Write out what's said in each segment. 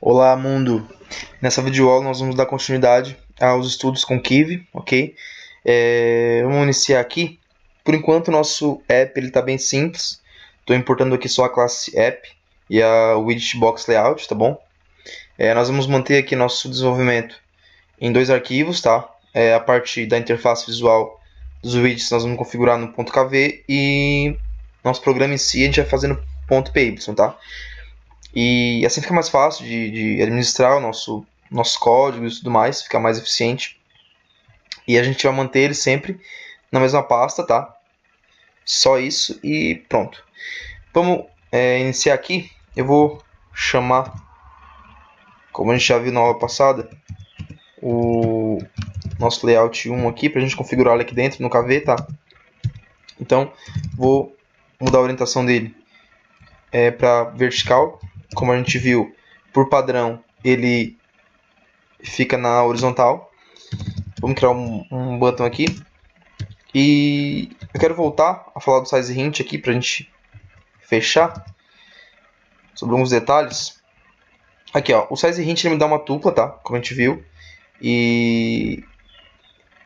Olá, mundo! Nessa videoaula nós vamos dar continuidade aos estudos com Kiwi, ok? Vamos iniciar aqui. Por enquanto, o nosso app está bem simples. Estou importando aqui só a classe app e a widget box layout, tá bom? Nós vamos manter aqui nosso desenvolvimento em dois arquivos, tá? A parte da interface visual dos widgets nós vamos configurar no .kv e nosso programa em si a gente vai fazer no .py, tá? E assim fica mais fácil de administrar o nosso código e tudo mais, fica mais eficiente. E a gente vai manter ele sempre na mesma pasta, tá? Só isso e pronto. Vamos iniciar aqui. Eu vou chamar, como a gente já viu na aula passada, o nosso layout 1 aqui, para a gente configurar ele aqui dentro no KV, tá? Então, vou mudar a orientação dele para vertical. Como a gente viu, por padrão, ele fica na horizontal. Vamos criar um button aqui. E eu quero voltar a falar do size hint aqui para a gente fechar sobre alguns detalhes. Aqui, ó, o size hint ele me dá uma tupla, tá? Como a gente viu. E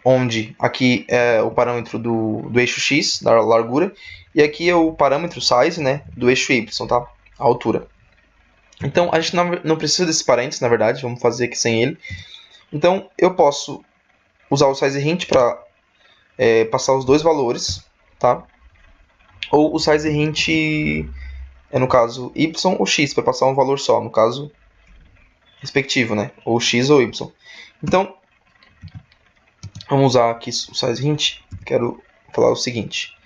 onde aqui é o parâmetro do eixo x, da largura, e aqui é o parâmetro size, né, do eixo y, tá? A altura. Então a gente não precisa desse parênteses, na verdade, vamos fazer aqui sem ele. Então eu posso usar o size hint para passar os dois valores, tá? Ou o size hint no caso y ou x, para passar um valor só, no caso respectivo, né? Ou x ou y. Então vamos usar aqui o size hint. Quero falar o seguinte.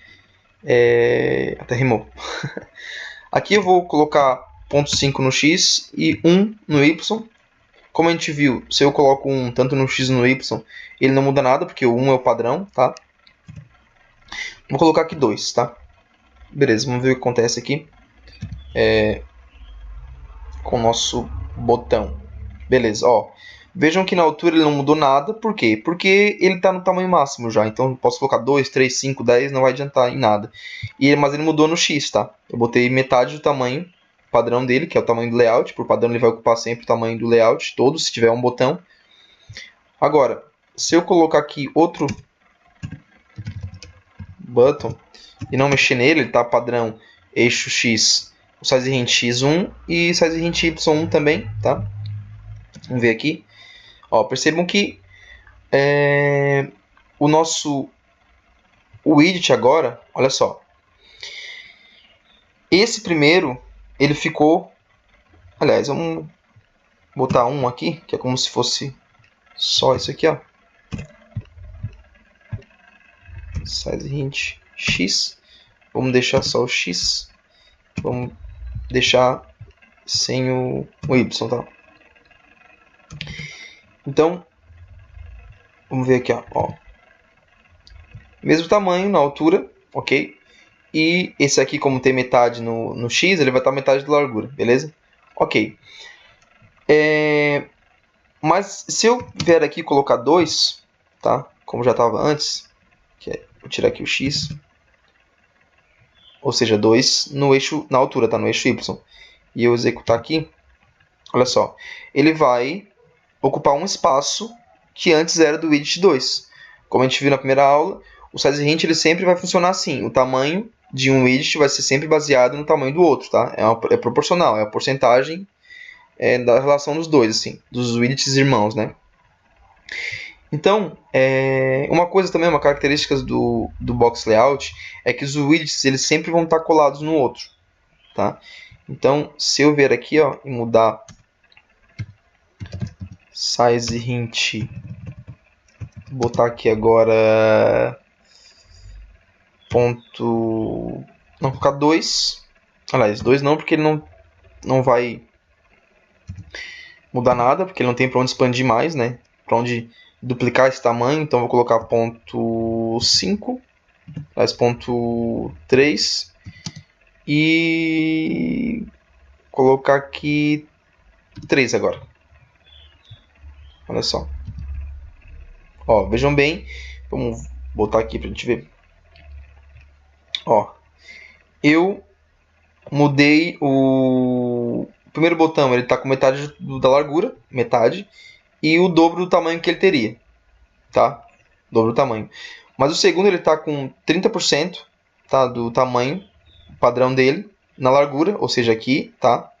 Até rimou. Aqui eu vou colocar 0.5 no x e 1 no y. Como a gente viu, se eu coloco 1 tanto no x e no y, ele não muda nada, porque o 1 é o padrão, tá? Vou colocar aqui 2, tá? Beleza, vamos ver o que acontece aqui com o nosso botão. Beleza, ó. Vejam que na altura ele não mudou nada, por quê? Porque ele está no tamanho máximo já, então eu posso colocar 2, 3, 5, 10, não vai adiantar em nada. Mas ele mudou no x, tá? Eu botei metade do tamanho padrão dele, que é o tamanho do layout. Por padrão ele vai ocupar sempre o tamanho do layout todo, se tiver um botão. Agora, se eu colocar aqui outro button e não mexer nele, ele tá padrão eixo x, o size hint x1 e size hint y1 também, tá? Vamos ver aqui. Ó, percebam que o nosso widget agora, olha só. Esse primeiro, ele ficou... Aliás, vamos botar um aqui, que é como se fosse só isso aqui, ó. Size hint x. Vamos deixar só o x. Vamos deixar sem o y, tá? Então, vamos ver aqui, ó. Mesmo tamanho na altura, ok? E esse aqui, como tem metade no x, ele vai estar metade da largura, beleza? Ok. Mas se eu vier aqui e colocar 2, tá? Como já estava antes, vou tirar aqui o x, ou seja, 2 no eixo, na altura, tá? No eixo y. E eu executar aqui, olha só, ele vai ocupar um espaço que antes era do widget 2. Como a gente viu na primeira aula, o size hint ele sempre vai funcionar assim. O tamanho de um widget vai ser sempre baseado no tamanho do outro, tá? É proporcional, é a porcentagem da relação dos dois, assim, dos widgets irmãos, né? Então, uma coisa também, uma característica do box layout é que os widgets eles sempre vão estar colados no outro, tá? Então, se eu vier aqui, ó, e mudar size hint, botar aqui agora ponto, não, colocar 2, aliás, 2 não, porque ele não vai mudar nada, porque ele não tem para onde expandir mais, né? Para onde duplicar esse tamanho, então vou colocar ponto 5, mais ponto 3 e colocar aqui 3 agora. Olha só. Ó, vejam bem, vamos botar aqui para a gente ver. Ó, eu mudei o primeiro botão ele está com metade da largura, metade, e o dobro do tamanho que ele teria, tá? Dobro do tamanho. Mas o segundo ele está com 30%, tá, do tamanho padrão dele na largura, ou seja, aqui, tá?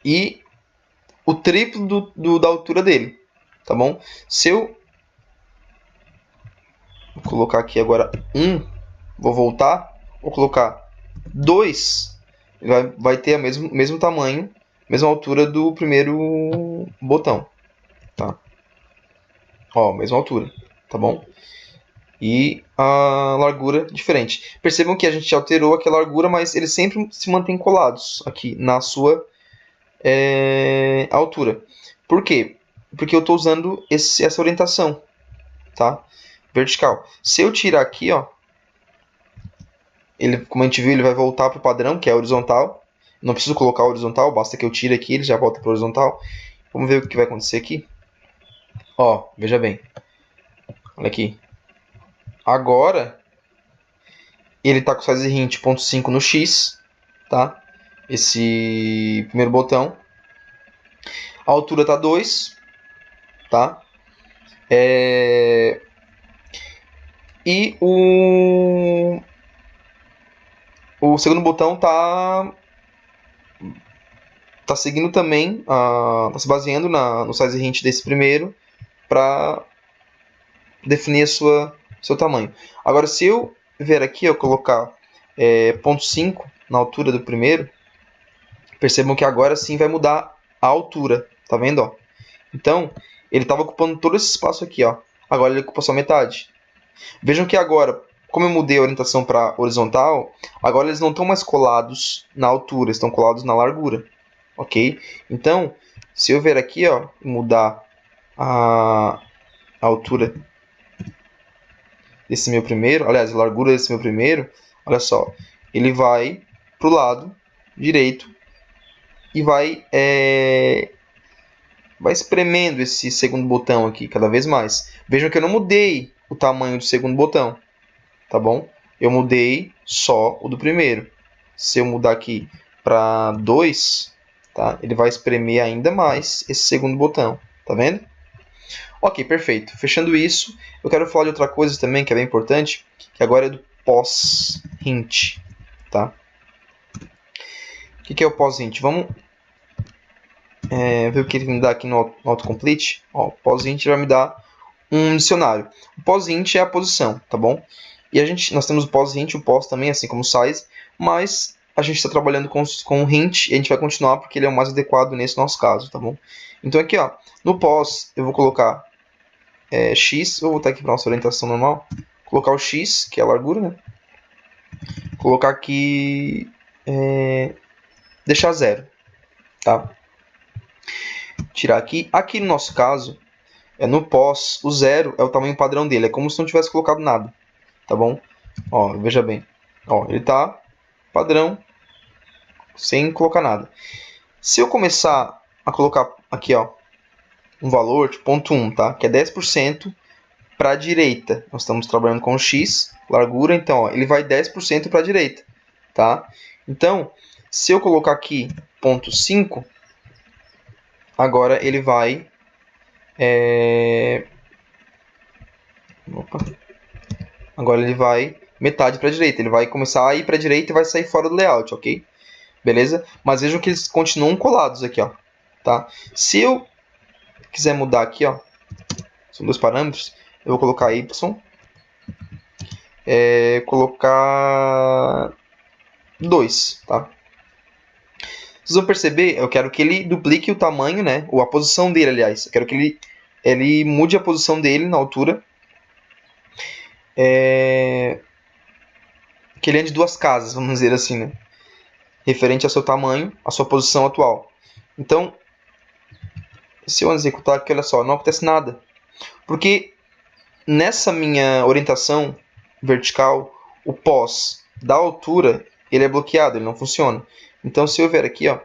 E o triplo da altura dele, tá bom? Se eu vou colocar aqui agora 1, vou voltar, vou colocar 2, vai ter o mesmo tamanho, mesma altura do primeiro botão, tá? Ó, mesma altura, tá bom? E a largura diferente. Percebam que a gente alterou aqui a largura, mas eles sempre se mantêm colados aqui na sua altura. Por quê? Porque eu estou usando essa orientação, tá? Vertical. Se eu tirar aqui, ó, ele, como a gente viu, ele vai voltar para o padrão, que é horizontal. Não preciso colocar horizontal, basta que eu tire aqui, ele já volta para o horizontal. Vamos ver o que vai acontecer aqui. Ó, veja bem. Olha aqui. Agora, ele está com size hint 0.5 no X, tá? Esse primeiro botão. A altura está 2, tá? E o segundo botão tá seguindo também, tá se baseando no size hint desse primeiro para definir seu tamanho. Agora, se eu vier aqui, eu colocar 0.5 na altura do primeiro, percebam que agora sim vai mudar a altura, tá vendo? Ó? Então, ele estava ocupando todo esse espaço aqui, ó. Agora ele ocupa só metade. Vejam que agora, como eu mudei a orientação para horizontal, agora eles não estão mais colados na altura, estão colados na largura, ok? Então, se eu ver aqui, ó, mudar a altura desse meu primeiro, aliás, a largura desse meu primeiro, olha só, ele vai para o lado direito e vai espremendo esse segundo botão aqui cada vez mais. Vejam que eu não mudei o tamanho do segundo botão, tá bom? Eu mudei só o do primeiro. Se eu mudar aqui para 2, tá? Ele vai espremer ainda mais esse segundo botão, tá vendo? Ok, perfeito. Fechando isso, eu quero falar de outra coisa também que é bem importante, que agora é do pos-hint, tá? O que é o pos-hint? Vamos ver o que ele me dá aqui no autocomplete. Ó, o pos-hint vai me dar um dicionário. O pos-hint é a posição, tá bom? E nós temos o pos-hint, o pos também, assim como o size, mas a gente está trabalhando com o hint e a gente vai continuar porque ele é o mais adequado nesse nosso caso, tá bom? Então aqui, ó, no pos eu vou colocar x, vou voltar aqui para nossa orientação normal, colocar o x, que é a largura, né? Colocar aqui, deixar 0, tá? Tirar aqui. Aqui no nosso caso, no pos, o 0 é o tamanho padrão dele, é como se não tivesse colocado nada, tá bom? Ó, veja bem, ó, ele tá padrão, sem colocar nada. Se eu começar a colocar aqui, ó, um valor de 0.1, tá? Que é 10% para a direita. Nós estamos trabalhando com x, largura, então ó, ele vai 10% para a direita, tá? Então, se eu colocar aqui 0.5, agora ele vai agora ele vai metade para a direita. Ele vai começar a ir para a direita e vai sair fora do layout, ok? Beleza? Mas vejam que eles continuam colados aqui, ó, tá? Se eu quiser mudar aqui, ó, são dois parâmetros, eu vou colocar y, colocar 2, tá? Vocês vão perceber, eu quero que ele duplique o tamanho, né, ou a posição dele, aliás. Eu quero que ele mude a posição dele na altura. Que ele ande duas casas, vamos dizer assim, né? Referente ao seu tamanho, à sua posição atual. Então, se eu executar aqui, olha só, não acontece nada. Porque nessa minha orientação vertical, o pos da altura, ele é bloqueado, ele não funciona. Então, se eu ver aqui, ó,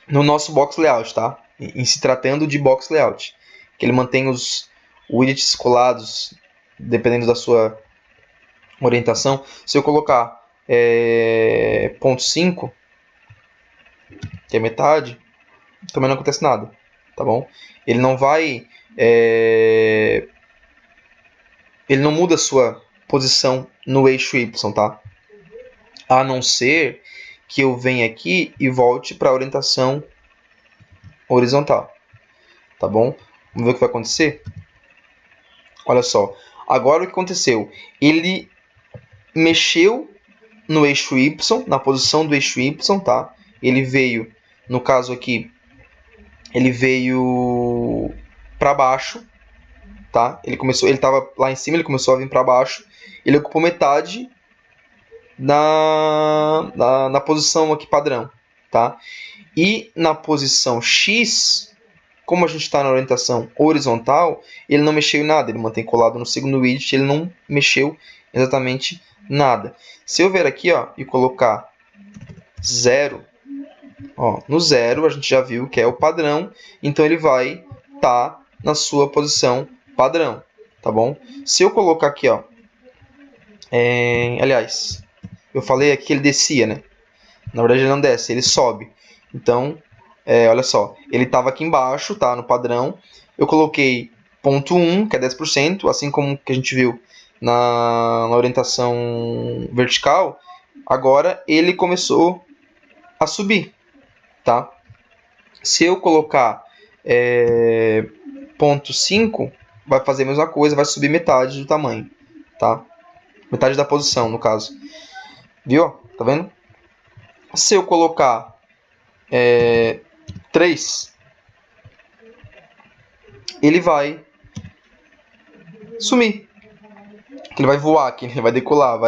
no nosso box layout, tá? Em se tratando de box layout, que ele mantém os widgets colados, dependendo da sua orientação. Se eu colocar 0.5, que é metade, também não acontece nada, tá bom? Ele não vai... ele não muda a sua posição no eixo Y, tá? A não ser que eu venha aqui e volte para a orientação horizontal, tá bom? Vamos ver o que vai acontecer? Olha só, agora o que aconteceu? Ele mexeu no eixo Y, na posição do eixo Y, tá? Ele veio, no caso aqui, ele veio para baixo, tá? Ele estava lá em cima, ele começou a vir para baixo, ele ocupou metade na posição aqui padrão, tá? E na posição X, como a gente está na orientação horizontal, ele não mexeu em nada, ele mantém colado no segundo widget, ele não mexeu exatamente nada. Se eu ver aqui, ó, e colocar 0, ó, no 0 a gente já viu que é o padrão, então ele vai estar na sua posição padrão, tá bom? Se eu colocar aqui, ó, aliás, eu falei aqui que ele descia, né? Na verdade ele não desce, ele sobe. Então, olha só, ele estava aqui embaixo, tá? No padrão. Eu coloquei 0,1, que é 10%, assim como que a gente viu na orientação vertical. Agora ele começou a subir, tá? Se eu colocar 0,5, vai fazer a mesma coisa, vai subir metade do tamanho, tá? Metade da posição, no caso. Viu? Tá vendo? Se eu colocar 3, ele vai sumir. Ele vai voar aqui, ele vai decolar,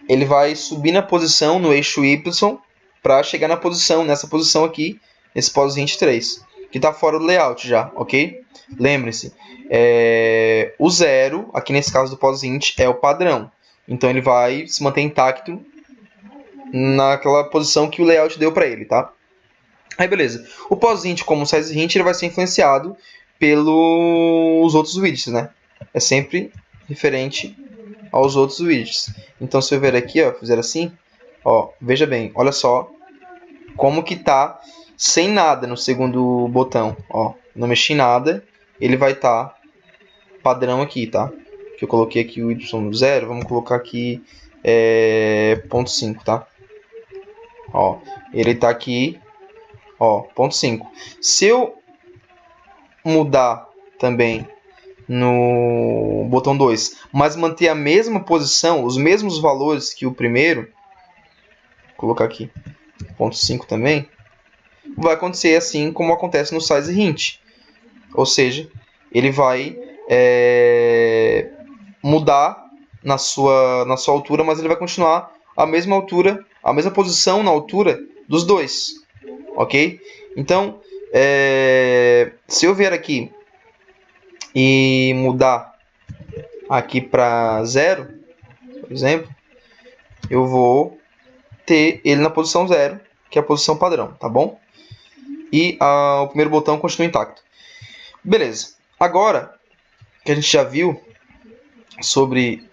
ele vai subir na posição no eixo Y para chegar nessa posição aqui, nesse pós 23, que está fora do layout já, ok? Lembre-se, o 0, aqui nesse caso do pós 20, é o padrão. Então ele vai se manter intacto naquela posição que o layout deu para ele, tá? Aí beleza. O pós-int como size hint ele vai ser influenciado pelos outros widgets, né? É sempre referente aos outros widgets. Então se eu ver aqui, ó, fizer assim, ó, veja bem, olha só como que tá sem nada no segundo botão, ó, não mexi em nada, ele vai estar padrão aqui, tá? Que eu coloquei aqui o y0, vamos colocar aqui 0,5, tá? Ó, ele tá aqui, ó, 0,5. Se eu mudar também no botão 2, mas manter a mesma posição, os mesmos valores que o primeiro, vou colocar aqui 0,5 também, vai acontecer assim como acontece no size hint. Ou seja, ele vai mudar na sua altura, mas ele vai continuar a mesma altura, a mesma posição na altura dos dois, ok? Então, se eu vier aqui e mudar aqui para 0, por exemplo, eu vou ter ele na posição 0, que é a posição padrão, tá bom? E o primeiro botão continua intacto. Beleza. Agora que a gente já viu sobre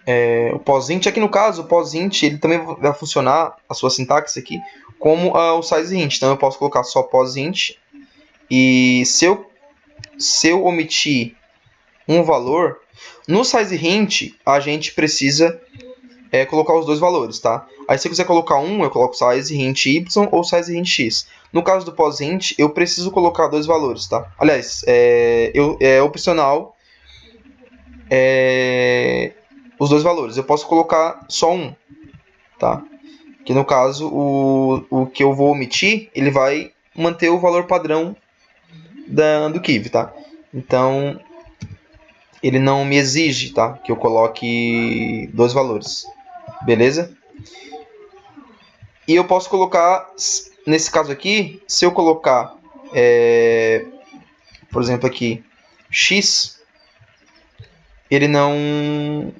o pós-int, aqui no caso, o pós-int ele também vai funcionar, a sua sintaxe aqui, como o size hint. Então eu posso colocar só pós-int, e se eu omitir um valor, no size hint a gente precisa colocar os dois valores, tá? Aí se eu quiser colocar um, eu coloco size hint y ou size hint x. No caso do pós-int, eu preciso colocar dois valores, tá? Aliás, é opcional os dois valores. Eu posso colocar só um, tá? Que no caso, o que eu vou omitir, ele vai manter o valor padrão do Kiwi, tá? Então, ele não me exige, tá? Que eu coloque dois valores. Beleza? E eu posso colocar, nesse caso aqui, se eu colocar, por exemplo aqui, x, ele não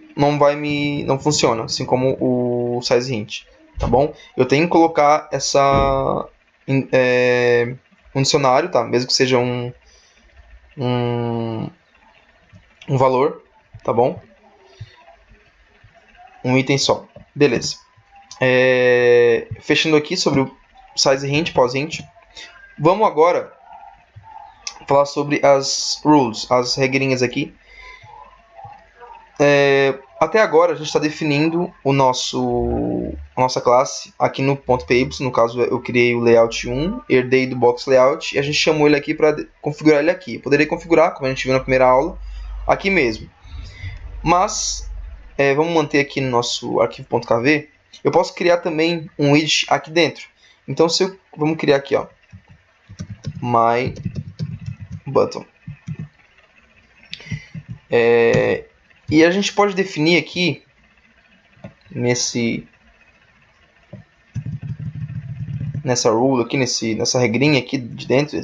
funciona, assim como o size hint, tá bom? Eu tenho que colocar um dicionário, tá? Mesmo que seja um valor, tá bom? Um item só. Beleza. Fechando aqui sobre size hint, pause hint. Vamos agora falar sobre as rules, as regrinhas aqui. Até agora a gente está definindo a nossa classe aqui no .payables. No caso, eu criei o layout 1, herdei do box layout e a gente chamou ele aqui para configurar ele aqui. Eu poderia configurar, como a gente viu na primeira aula, aqui mesmo. Mas vamos manter aqui no nosso arquivo.kv. Eu posso criar também um widget aqui dentro. Então vamos criar aqui, ó, my button. E a gente pode definir aqui nessa rule aqui, nessa regrinha aqui de dentro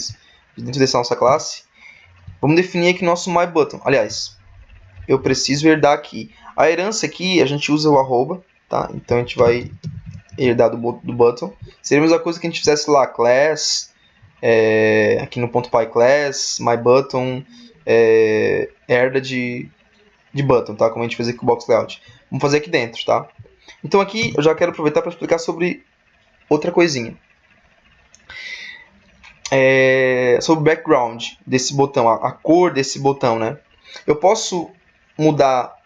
dessa nossa classe, vamos definir aqui nosso my button. Aliás, eu preciso herdar aqui. A herança aqui a gente usa o arroba, tá? Então a gente vai herdar do button. Seria a mesma coisa que a gente fizesse lá, class, aqui no .py class, my button, herda de button, tá? Como a gente fez aqui com o box layout. Vamos fazer aqui dentro, tá? Então aqui eu já quero aproveitar para explicar sobre outra coisinha. Sobre o background desse botão, a cor desse botão, né? Eu posso mudar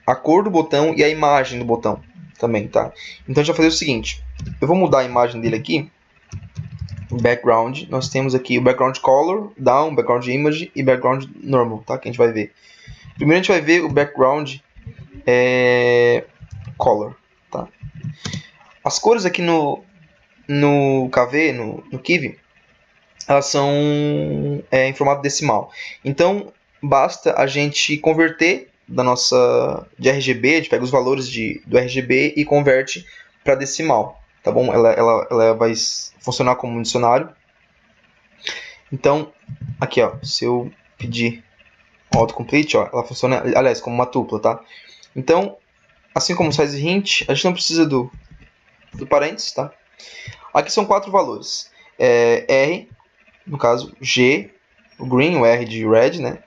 a cor do botão e a imagem do botão também, tá? Então a gente vai fazer o seguinte. Eu vou mudar a imagem dele aqui. Background. Nós temos aqui o background color, down, background image e background normal, tá? Que a gente vai ver. Primeiro a gente vai ver o background color, tá? As cores aqui no KV, no Kivy, elas são em formato decimal. Então basta a gente converter de RGB, a gente pega os valores do RGB e converte para decimal, tá bom? Ela vai funcionar como um dicionário. Então aqui, ó, se eu pedir autocomplete, ó, ela funciona, aliás, como uma tupla, tá? Então, assim como o size hint, a gente não precisa do parênteses, tá? Aqui são 4 valores. R, no caso, G, o green, o R de red, né?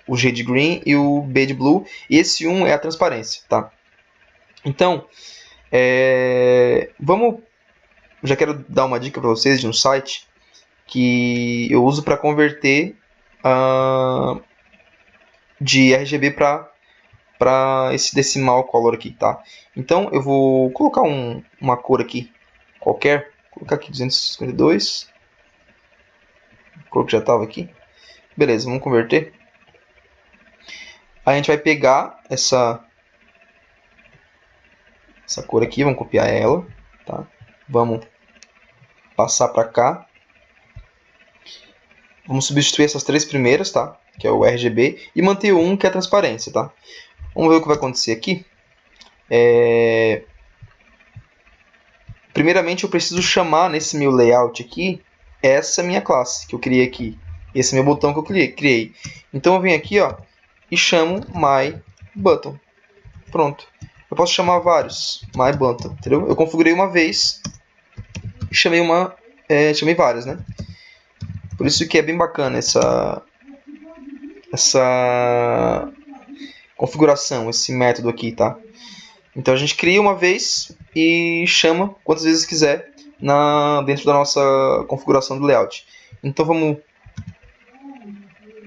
O G de green e o B de blue. E esse 1 é a transparência, tá? Então, já quero dar uma dica para vocês de um site que eu uso para converter de RGB para esse decimal color aqui, tá? Então eu vou colocar uma cor aqui qualquer, vou colocar aqui 252, a cor que já estava aqui. Beleza, vamos converter. Aí a gente vai pegar essa cor aqui, vamos copiar ela, tá? Vamos passar para cá. Vamos substituir essas 3 primeiras, tá? Que é o RGB, e manter o 1, que é a transparência, tá? Vamos ver o que vai acontecer aqui. Primeiramente, eu preciso chamar nesse meu layout aqui essa minha classe que eu criei aqui. Esse meu botão que eu criei. Então eu venho aqui, ó, e chamo my button. Pronto. Eu posso chamar vários my button, entendeu? Eu configurei uma vez e chamei várias, né? Por isso que é bem bacana essa configuração, esse método aqui, tá? Então a gente cria uma vez e chama quantas vezes quiser dentro da nossa configuração do layout. Então vamos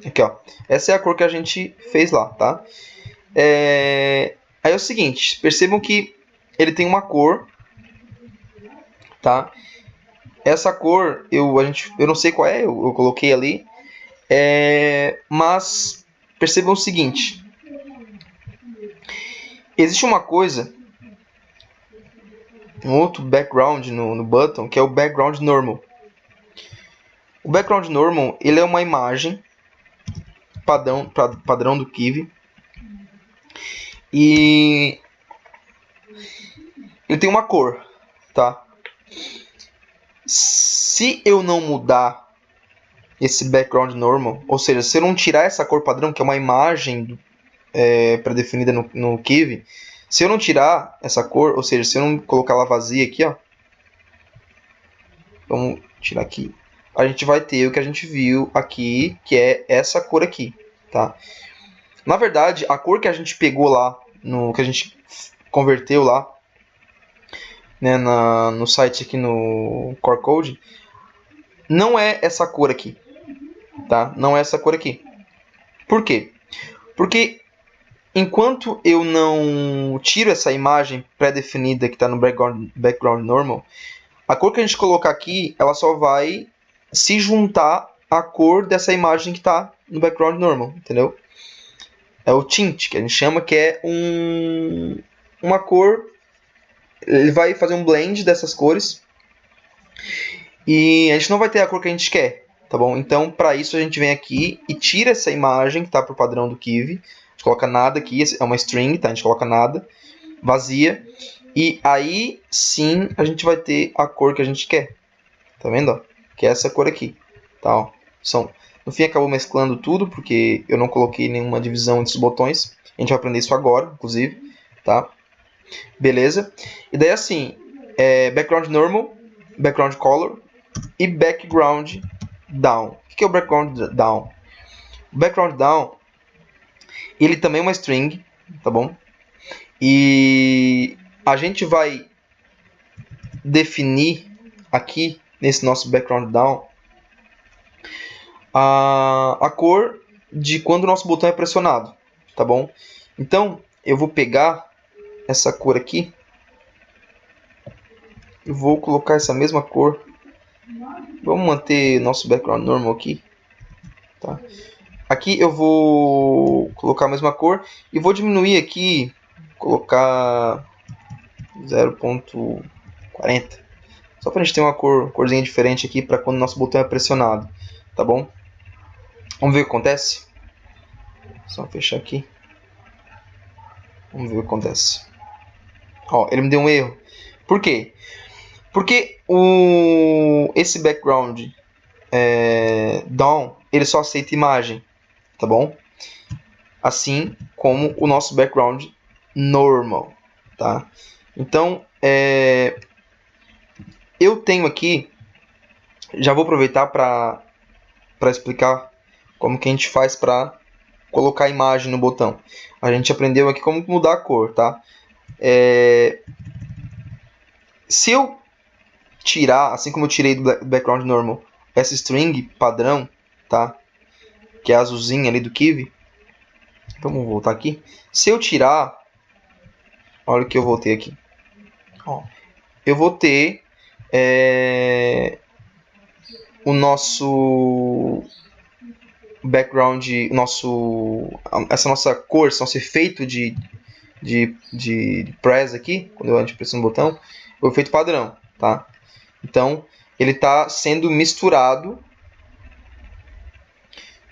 aqui, ó. Essa é a cor que a gente fez lá, tá? Aí é o seguinte, percebam que ele tem uma cor, tá? Essa cor eu não sei qual é, eu coloquei ali, mas percebam o seguinte. Existe uma coisa, um outro background no button, que é o background normal. O background normal, ele é uma imagem padrão do Kivy. E ele tem uma cor, tá? Se eu não mudar esse background normal, ou seja, se eu não tirar essa cor padrão, que é uma imagem pré-definida no Kivy, se eu não tirar essa cor, ou seja, se eu não colocar ela vazia aqui, ó, vamos tirar aqui, a gente vai ter o que a gente viu aqui, que é essa cor aqui, tá? Na verdade, a cor que a gente pegou lá, que a gente converteu lá, né, no site aqui no Core Code, não é essa cor aqui, tá? Não é essa cor aqui. Por quê? Porque enquanto eu não tiro essa imagem pré-definida que está no background normal, a cor que a gente colocar aqui, ela só vai se juntar à cor dessa imagem que está no background normal, entendeu? É o tint, que a gente chama, que é uma cor. Ele vai fazer um blend dessas cores e a gente não vai ter a cor que a gente quer, tá bom? Então, para isso a gente vem aqui e tira essa imagem que está por padrão do Kivy. A gente coloca nada aqui, é uma string, tá? A gente coloca nada, vazia. E aí sim a gente vai ter a cor que a gente quer. Tá vendo? Ó? Que é essa cor aqui. Tá, ó. No fim acabou mesclando tudo, porque eu não coloquei nenhuma divisão entre os botões. A gente vai aprender isso agora, inclusive. Tá? Beleza? E daí assim, background normal, background color e background down. O que é o background down? O background down, ele também é uma string, tá bom? E a gente vai definir aqui, nesse nosso background down, a cor de quando o nosso botão é pressionado, tá bom? Então, eu vou pegar essa cor aqui, e vou colocar essa mesma cor. Vamos manter nosso background normal aqui, tá? Aqui eu vou colocar a mesma cor e vou diminuir aqui, colocar 0.40, só para a gente ter uma corzinha diferente aqui para quando o nosso botão é pressionado, tá bom? Vamos ver o que acontece? Só fechar aqui. Vamos ver o que acontece. Ó, ele me deu um erro. Por quê? Porque esse background down, ele só aceita imagem, tá bom? Assim como o nosso background normal, tá? Então, eu tenho aqui, já vou aproveitar para explicar como que a gente faz para colocar a imagem no botão. A gente aprendeu aqui como mudar a cor, tá? Se eu tirar, assim como eu tirei do background normal, essa string padrão, tá? Que é a azulzinha ali do Kivy. Vamos voltar aqui. Se eu tirar, olha o que eu vou ter aqui. Ó, eu vou ter o nosso background, essa nossa cor, esse nosso efeito de press aqui, quando a gente pressiona o botão, o efeito padrão, tá? Então, ele está sendo misturado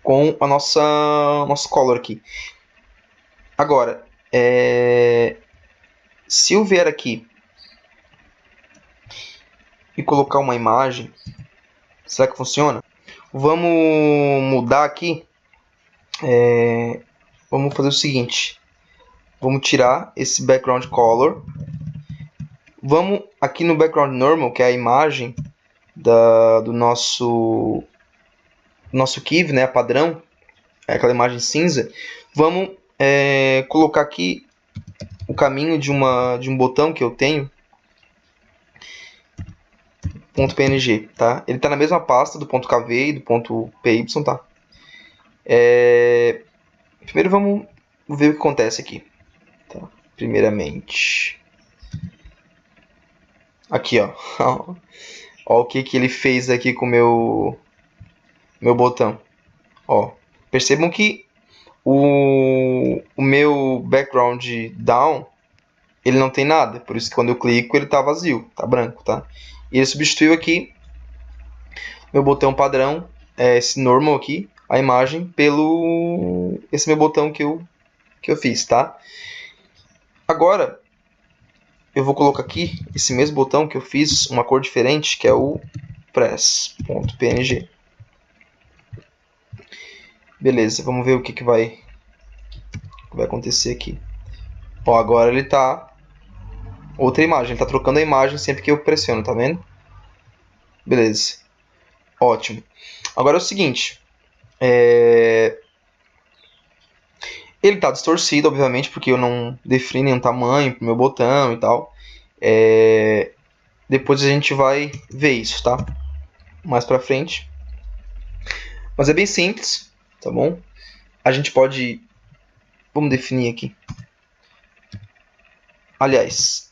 com a nosso color aqui. Agora, se eu vier aqui e colocar uma imagem, será que funciona? Vamos mudar aqui. Vamos fazer o seguinte. Vamos tirar esse background color. Vamos aqui no background normal, que é a imagem do nosso Kivy, né, padrão, é aquela imagem cinza. Vamos colocar aqui o caminho de um botão que eu tenho, .png, tá? Ele está na mesma pasta do .kv e do .py, tá? Primeiro vamos ver o que acontece aqui, tá? Primeiramente, aqui, ó. Ó o que ele fez aqui com o meu botão. Ó, percebam que o meu background down, ele não tem nada, por isso que quando eu clico ele está vazio, tá branco, tá? E ele substituiu aqui meu botão padrão, esse normal aqui, a imagem, pelo esse meu botão que eu fiz, tá? Agora eu vou colocar aqui esse mesmo botão que eu fiz, uma cor diferente, que é o press.png. Beleza, vamos ver o que vai acontecer aqui. Ó, agora ele tá outra imagem, ele tá trocando a imagem sempre que eu pressiono, tá vendo? Beleza, ótimo. Agora é o seguinte, ele tá distorcido, obviamente, porque eu não defini nenhum tamanho pro meu botão e tal. Depois a gente vai ver isso, tá? Mais pra frente. Mas é bem simples, tá bom? A gente pode... Vamos definir aqui. Aliás,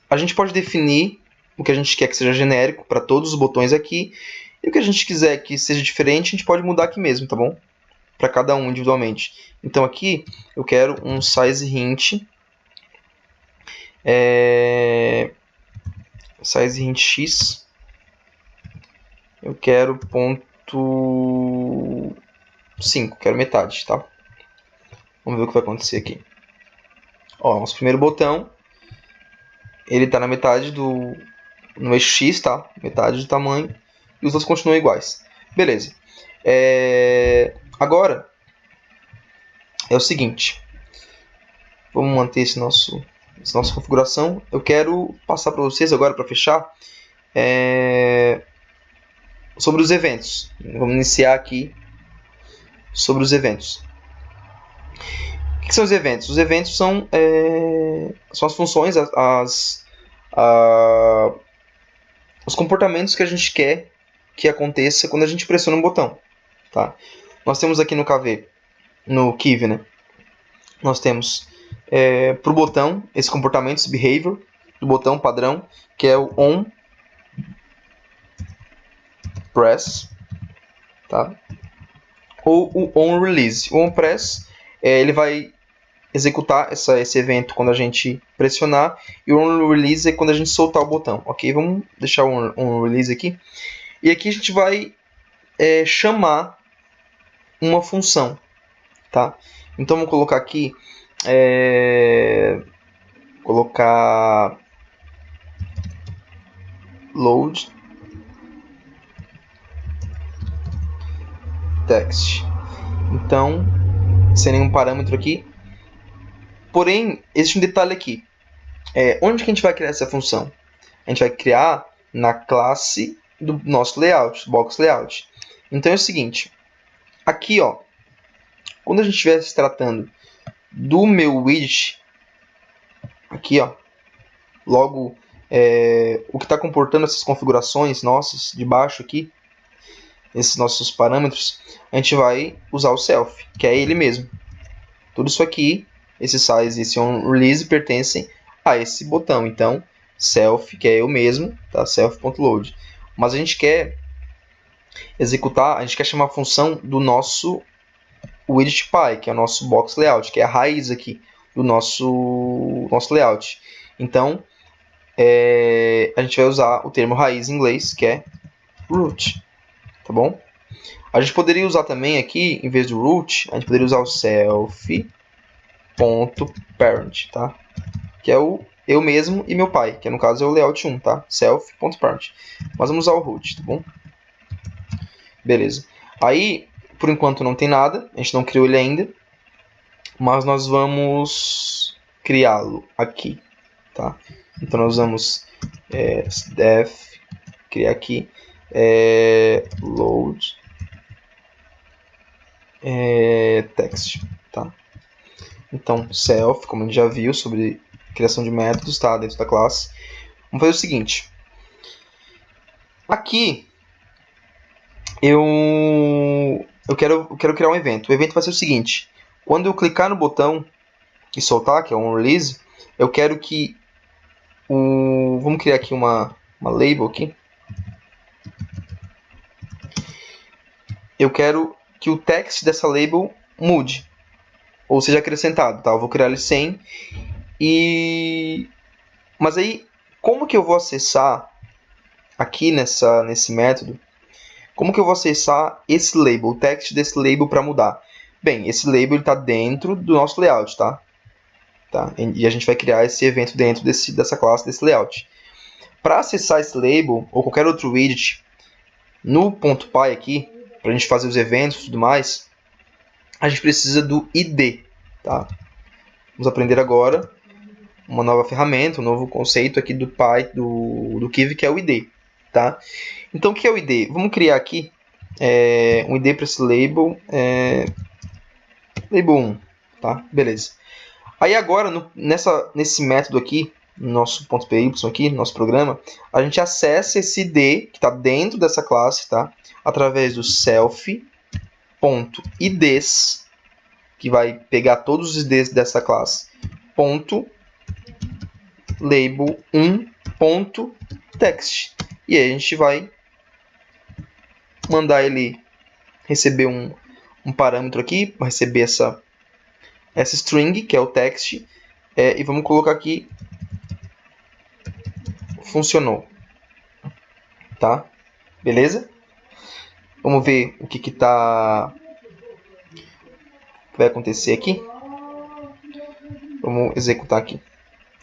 a gente pode definir o que a gente quer que seja genérico para todos os botões aqui. E o que a gente quiser que seja diferente, a gente pode mudar aqui mesmo, tá bom? Para cada um individualmente. Então aqui eu quero um size hint. Size hint x. Eu quero ponto 5, quero metade, tá? Vamos ver o que vai acontecer aqui. Ó, nosso primeiro botão, ele está na metade no eixo x, tá? Metade do tamanho. E os outros continuam iguais. Beleza. Agora, é o seguinte. Vamos manter essa nossa configuração. Eu quero passar para vocês agora, para fechar, sobre os eventos. Vamos iniciar aqui sobre os eventos. O que são os eventos? Os eventos são as funções, os comportamentos que a gente quer que aconteça quando a gente pressiona um botão. Tá? Nós temos aqui no Kivy, né? Nós temos para o botão esse comportamento, esse behavior do botão padrão, que é o on press, tá? Ou o on release. O on press ele vai executar esse evento quando a gente pressionar, e o on release é quando a gente soltar o botão, ok? Vamos deixar o on release aqui. E aqui a gente vai chamar uma função, tá? Então vamos colocar aqui, colocar load text. Então, sem nenhum parâmetro aqui. Porém, existe um detalhe aqui. Onde que a gente vai criar essa função? A gente vai criar na classe do nosso layout, box layout. Então é o seguinte. Aqui, ó, quando a gente estiver se tratando do meu widget, aqui, ó, logo o que está comportando essas configurações nossas de baixo aqui, esses nossos parâmetros, a gente vai usar o self, que é ele mesmo. Tudo isso aqui, esse size e esse on release pertencem a esse botão. Então, self, que é eu mesmo, tá? Self.load. Mas a gente quer executar, a gente quer chamar a função do nosso widget.py, que é o nosso box layout, que é a raiz aqui do nosso layout. Então, a gente vai usar o termo raiz em inglês, que é root, tá bom? A gente poderia usar também aqui, em vez do root, a gente poderia usar o self.parent, tá? Que é o eu mesmo e meu pai, que no caso é o layout 1, tá? Self.parent. Mas vamos usar o root, tá bom? Beleza. Aí, por enquanto não tem nada, a gente não criou ele ainda, mas nós vamos criá-lo aqui, tá? Então nós vamos def, criar aqui, load text, tá? Então self, como a gente já viu sobre criação de métodos, tá? Dentro da classe. Vamos fazer o seguinte. Aqui eu quero criar um evento. O evento vai ser o seguinte. Quando eu clicar no botão e soltar, que é um release, eu quero que vamos criar aqui uma label aqui. Eu quero que o text dessa label mude, ou seja acrescentado, tá? Eu vou criar ele sem. Mas aí, como que eu vou acessar aqui nesse método? Como que eu vou acessar esse label, o text desse label para mudar? Bem, esse label está dentro do nosso layout, tá? E a gente vai criar esse evento dentro dessa classe, desse layout. Para acessar esse label, ou qualquer outro widget, no .py aqui, para a gente fazer os eventos e tudo mais, a gente precisa do ID, tá? Vamos aprender agora uma nova ferramenta, um novo conceito aqui do Kivy, que é o ID, tá? Então, o que é o ID? Vamos criar aqui um ID para esse label, label 1, tá? Beleza. Aí agora, nesse método aqui, no nosso .py aqui, no nosso programa, a gente acessa esse ID que está dentro dessa classe, tá? Através do self.ids, que vai pegar todos os IDs dessa classe, .label1.text. E aí a gente vai mandar ele receber um parâmetro aqui, para receber essa string, que é o text, e vamos colocar aqui funcionou, tá? Beleza? Vamos ver o que vai acontecer aqui. Vamos executar aqui,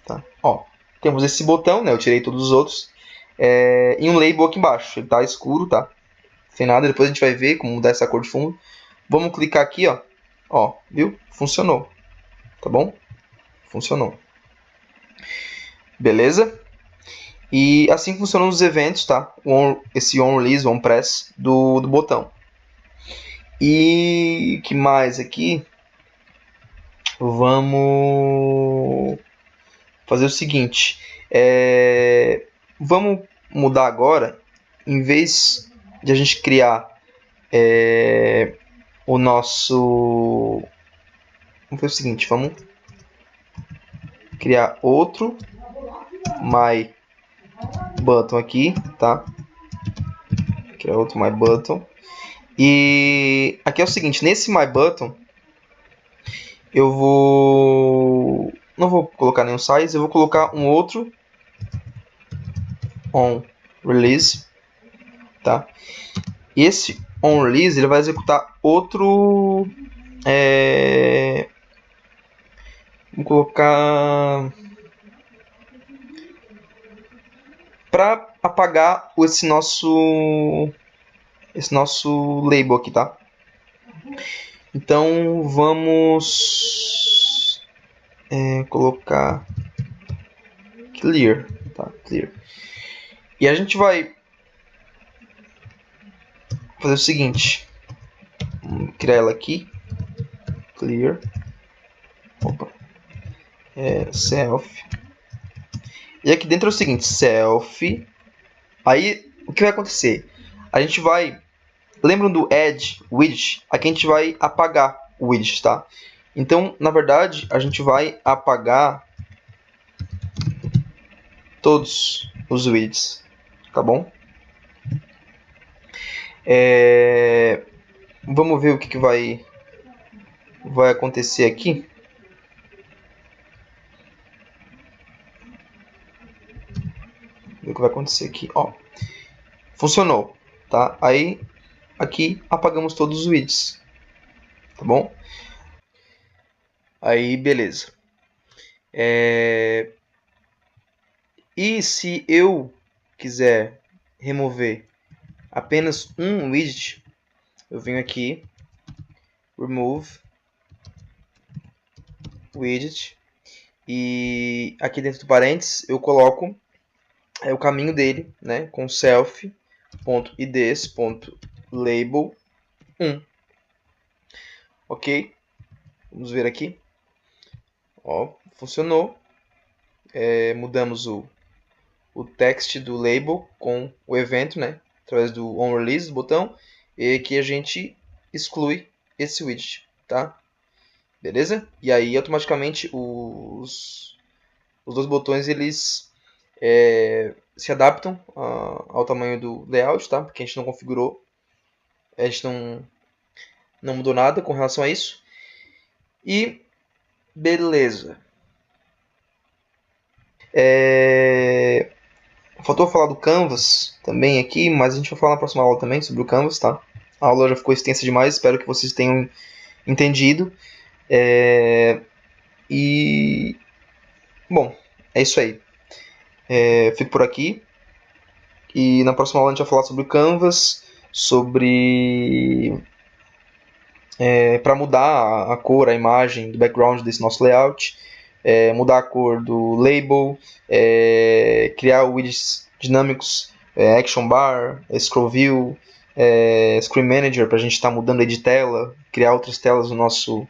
tá? Ó, temos esse botão, né? Eu tirei todos os outros, e um label aqui embaixo. Ele tá escuro, tá? Sem nada. Depois a gente vai ver como mudar essa cor de fundo. Vamos clicar aqui, ó. Ó, viu? Funcionou, tá bom? Funcionou. Beleza? E assim funcionam os eventos, tá? Esse onRelease, onPress do botão. E que mais aqui? Vamos fazer o seguinte. Vamos mudar agora, em vez de a gente criar o nosso... Vamos fazer o seguinte, vamos criar outro MyButton aqui, tá? Criar outro MyButton. E aqui é o seguinte, nesse MyButton, eu não vou colocar nenhum size, eu vou colocar um outro onRelease, tá? E esse onRelease ele vai executar outro, vamos colocar para apagar esse nosso label aqui, tá? Então vamos colocar clear, tá? Clear. E a gente vai fazer o seguinte, vamos criar ela aqui, clear, opa, self, e aqui dentro é o seguinte, self, aí o que vai acontecer? A gente vai, lembram do add widget? Aqui a gente vai apagar o widget, tá? Então, na verdade, a gente vai apagar todos os widgets, tá bom? Vamos ver o que vai acontecer aqui. Ver o que vai acontecer aqui, ó. Funcionou, tá? Aí, aqui, apagamos todos os widgets, tá bom? Aí, beleza. E se eu quiser remover apenas um widget, eu venho aqui, remove widget, e aqui dentro do parênteses eu coloco o caminho dele, né, com self.ids.label1. Ok? Vamos ver aqui. Ó, funcionou. Mudamos o text do label com o evento, né, através do onRelease, do botão, e aqui a gente exclui esse widget, tá? Beleza? E aí automaticamente os dois botões eles se adaptam ao tamanho do layout, tá? Porque a gente não configurou, a gente não mudou nada com relação a isso. E beleza. Faltou falar do Canvas também aqui, mas a gente vai falar na próxima aula também sobre o Canvas, tá? A aula já ficou extensa demais, espero que vocês tenham entendido. E bom, é isso aí. Fico por aqui. E na próxima aula a gente vai falar sobre o Canvas, sobre para mudar a cor, a imagem do background desse nosso layout, mudar a cor do label, criar widgets dinâmicos, action bar, scroll view, screen manager para a gente estar mudando de tela, criar outras telas no nosso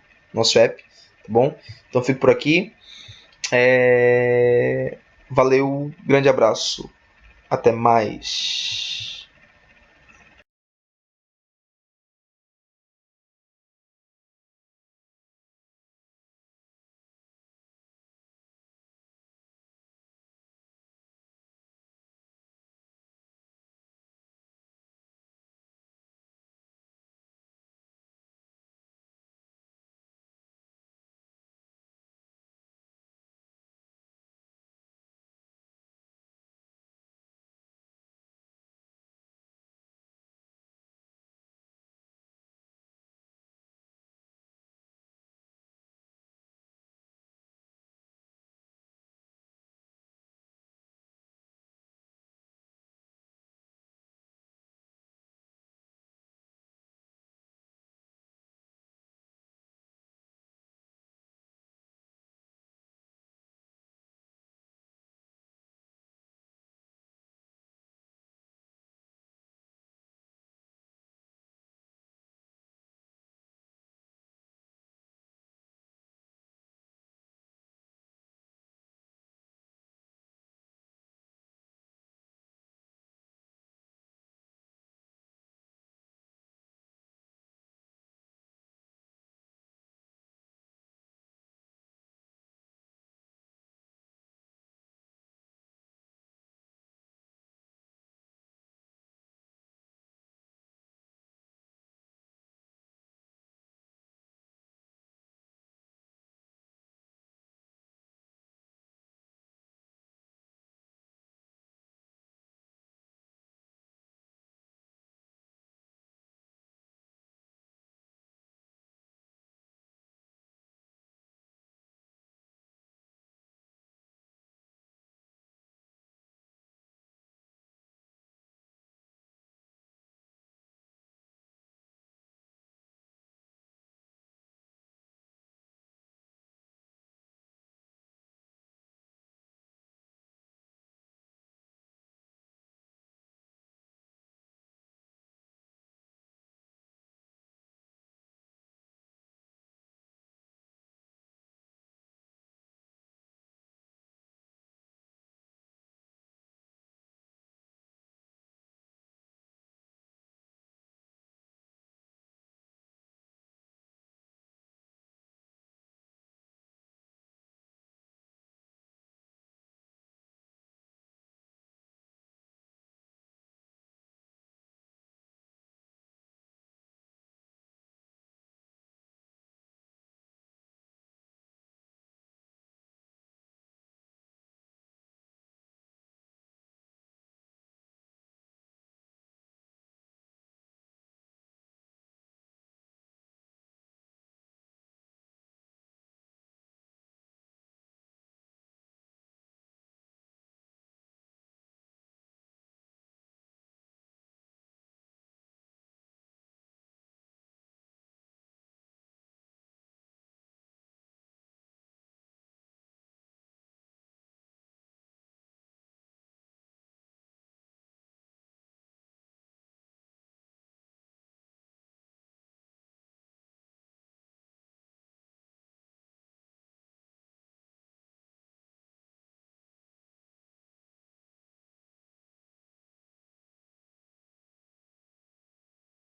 app, tá bom? Então fico por aqui. Valeu, grande abraço, até mais.